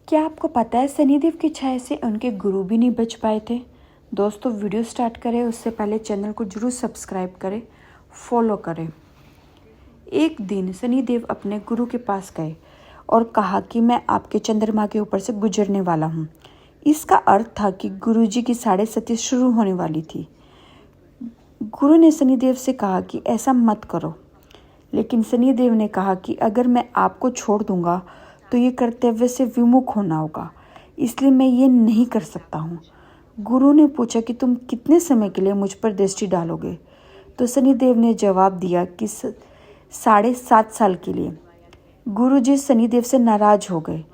क्या आपको पता है शनिदेव की छाया से उनके गुरु भी नहीं बच पाए थे। दोस्तों वीडियो स्टार्ट करें उससे पहले चैनल को जरूर सब्सक्राइब करें, फॉलो करें। एक दिन शनिदेव अपने गुरु के पास गए और कहा कि मैं आपके चंद्रमा के ऊपर से गुजरने वाला हूँ। इसका अर्थ था कि गुरुजी की 6:30 शुरू होने वाली थी। गुरु ने शनिदेव से कहा कि ऐसा मत करो, लेकिन शनिदेव ने कहा कि अगर मैं आपको छोड़ दूंगा तो ये कर्तव्य से विमुख होना होगा, इसलिए मैं ये नहीं कर सकता हूँ। गुरु ने पूछा कि तुम कितने समय के लिए मुझ पर दृष्टि डालोगे, तो शनिदेव ने जवाब दिया कि 7.5 साल के लिए। गुरुजी शनिदेव से नाराज हो गए।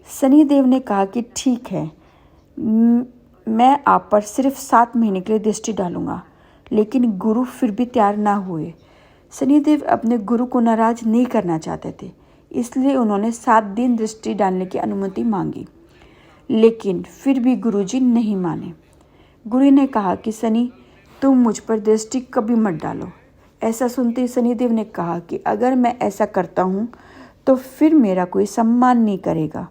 शनिदेव ने कहा कि ठीक है, मैं आप पर सिर्फ 7 महीने के लिए दृष्टि डालूंगा, लेकिन गुरु फिर भी तैयार ना हुए। शनिदेव अपने गुरु को नाराज नहीं करना चाहते थे, इसलिए उन्होंने 7 दिन दृष्टि डालने की अनुमति मांगी, लेकिन फिर भी गुरुजी नहीं माने। गुरु ने कहा कि शनि, तुम मुझ पर दृष्टि कभी मत डालो। ऐसा सुनते ही शनिदेव ने कहा कि अगर मैं ऐसा करता हूँ तो फिर मेरा कोई सम्मान नहीं करेगा,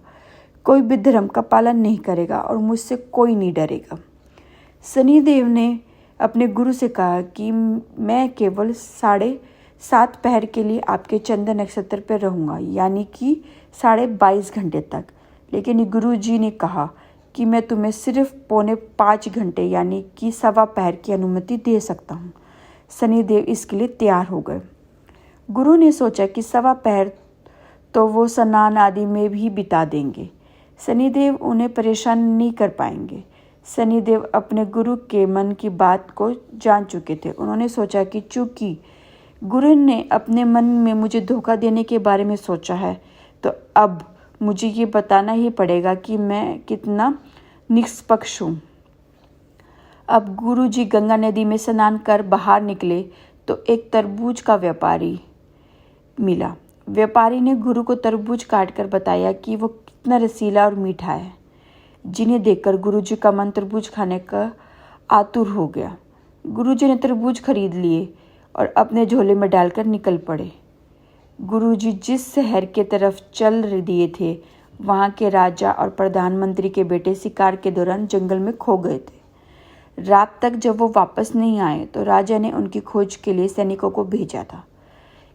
कोई भी धर्म का पालन नहीं करेगा और मुझसे कोई नहीं डरेगा। शनिदेव ने अपने गुरु से कहा कि मैं केवल 7.5 पहर के लिए आपके चंद्र नक्षत्र पर रहूँगा, यानी कि 22.5 घंटे तक। लेकिन गुरुजी ने कहा कि मैं तुम्हें सिर्फ 4.25 घंटे यानी कि 1.25 पहर की अनुमति दे सकता हूँ। शनिदेव इसके लिए तैयार हो गए। गुरु ने सोचा कि 1.25 पहर तो वो स्नान आदि में भी बिता देंगे, शनिदेव उन्हें परेशान नहीं कर पाएंगे। शनिदेव अपने गुरु के मन की बात को जान चुके थे। उन्होंने सोचा कि चूंकि गुरु ने अपने मन में मुझे धोखा देने के बारे में सोचा है, तो अब मुझे ये बताना ही पड़ेगा कि मैं कितना निष्पक्ष हूँ। अब गुरुजी गंगा नदी में स्नान कर बाहर निकले तो एक तरबूज का व्यापारी मिला। व्यापारी ने गुरु को तरबूज काटकर बताया कि वो कितना रसीला और मीठा है, जिन्हें देखकर गुरुजी का मन तरबूज खाने का आतुर हो गया। गुरुजी ने तरबूज खरीद लिए और अपने झोले में डालकर निकल पड़े। गुरुजी जिस शहर के तरफ चल दिए थे, वहाँ के राजा और प्रधानमंत्री के बेटे शिकार के दौरान जंगल में खो गए थे। रात तक जब वो वापस नहीं आए तो राजा ने उनकी खोज के लिए सैनिकों को भेजा था।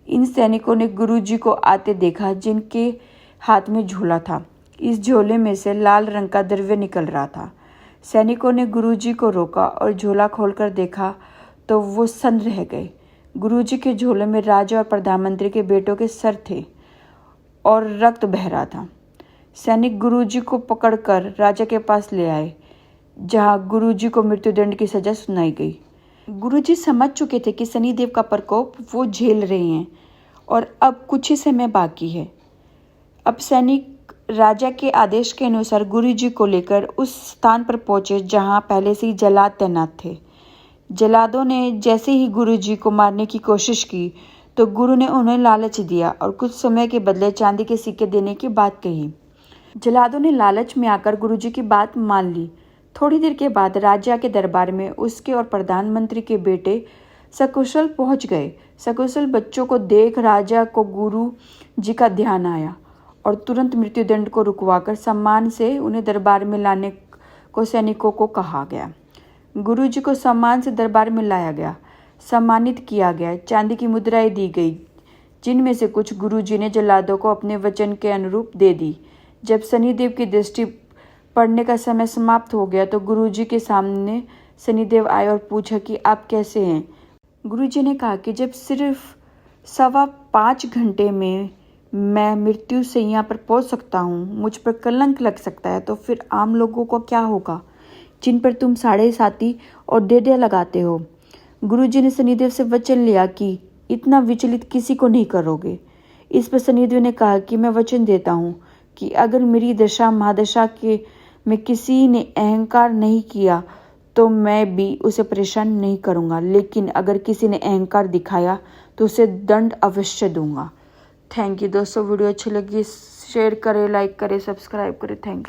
इन सैनिकों ने गुरुजी को आते देखा, जिनके हाथ में झोला था। इस झोले में से लाल रंग का द्रव्य निकल रहा था। सैनिकों ने गुरुजी को रोका और झोला खोलकर देखा तो वो सन्न रह गए। गुरुजी के झोले में राजा और प्रधानमंत्री के बेटों के सर थे और रक्त बह रहा था। सैनिक गुरुजी को पकड़कर राजा के पास ले आए, जहां गुरुजी को मृत्युदंड की सजा सुनाई गई। गुरुजी समझ चुके थे कि शनिदेव का प्रकोप वो झेल रहे हैं और अब कुछ ही समय बाकी है। अब सैनिक राजा के आदेश के अनुसार गुरुजी को लेकर उस स्थान पर पहुंचे जहां पहले से ही जल्लाद तैनात थे। जल्लादों ने जैसे ही गुरुजी को मारने की कोशिश की तो गुरु ने उन्हें लालच दिया और कुछ समय के बदले चांदी के सिक्के देने की बात कही। जल्लादों ने लालच में आकर गुरुजी की बात मान ली। थोड़ी देर के बाद राजा के दरबार में उसके और प्रधानमंत्री के बेटे सकुशल पहुंच गए। सकुशल बच्चों को देख राजा को गुरु जी का ध्यान आया और तुरंत मृत्युदंड को रुकवाकर सम्मान से उन्हें दरबार में लाने को सैनिकों को कहा गया। गुरुजी को सम्मान से दरबार में लाया गया, सम्मानित किया गया, चांदी की मुद्राएं दी गई, जिनमें से कुछ गुरुजी ने जल्लादों को अपने वचन के अनुरूप दे दी। जब शनिदेव की दृष्टि पड़ने का समय समाप्त हो गया तो गुरुजी के सामने शनिदेव आए और पूछा कि आप कैसे हैं। गुरुजी ने कहा कि जब सिर्फ 5.25 घंटे में मैं मृत्यु से यहाँ पर पहुँच सकता हूँ, मुझ पर कलंक लग सकता है, तो फिर आम लोगों को क्या होगा जिन पर तुम 7.5 और 1.5 लगाते हो। गुरुजी ने शनिदेव से वचन लिया कि इतना विचलित किसी को नहीं करोगे। इस पर शनिदेव ने कहा कि मैं वचन देता हूँ कि अगर मेरी दशा महादशा के में किसी ने अहंकार नहीं किया तो मैं भी उसे परेशान नहीं करूँगा, लेकिन अगर किसी ने अहंकार दिखाया तो उसे दंड अवश्य दूंगा। थैंक यू दोस्तों, वीडियो अच्छी लगी शेयर करें, लाइक करें, सब्सक्राइब करें। Thank you.